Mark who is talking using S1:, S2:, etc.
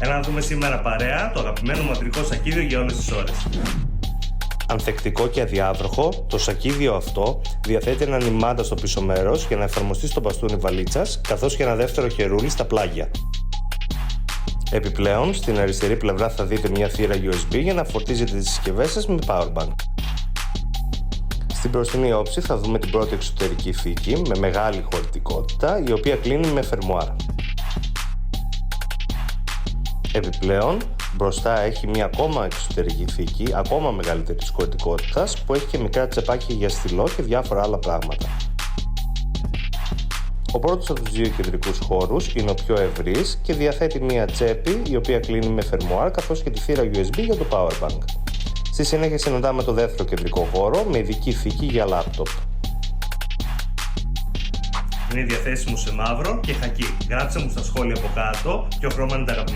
S1: Έλα να δούμε σήμερα παρέα το αγαπημένο μαυρικό σακίδιο για όλες τις ώρες.
S2: Ανθεκτικό και αδιάβροχο, το σακίδιο αυτό διαθέτει έναν ημάντα στο πίσω μέρος για να εφαρμοστεί στο μπαστούνι βαλίτσας, καθώς και ένα δεύτερο χερούλι στα πλάγια. Επιπλέον, στην αριστερή πλευρά θα δείτε μια θύρα USB για να φορτίζετε τις συσκευές σας με powerbank. Στην μπροστινή όψη θα δούμε την πρώτη εξωτερική θήκη με μεγάλη χωρητικότητα, η οποία κλείνει με φερμουάρ. Επιπλέον, μπροστά έχει μια ακόμα εξωτερική θήκη, ακόμα μεγαλύτερης χωρητικότητας, που έχει και μικρά τσεπάκια για στυλό και διάφορα άλλα πράγματα. Ο πρώτος από τους δύο κεντρικούς χώρους είναι ο πιο ευρύς και διαθέτει μια τσέπη η οποία κλείνει με φερμουάρ, καθώς και τη θύρα USB για το powerbank. Στη συνέχεια συναντάμε το δεύτερο κεντρικό χώρο με ειδική θήκη για λάπτοπ.
S1: Είναι διαθέσιμο σε μαύρο και χακί. Γράψτε μου στα σχόλια από κάτω ποιο χρώμα είναι το αγαπημένο.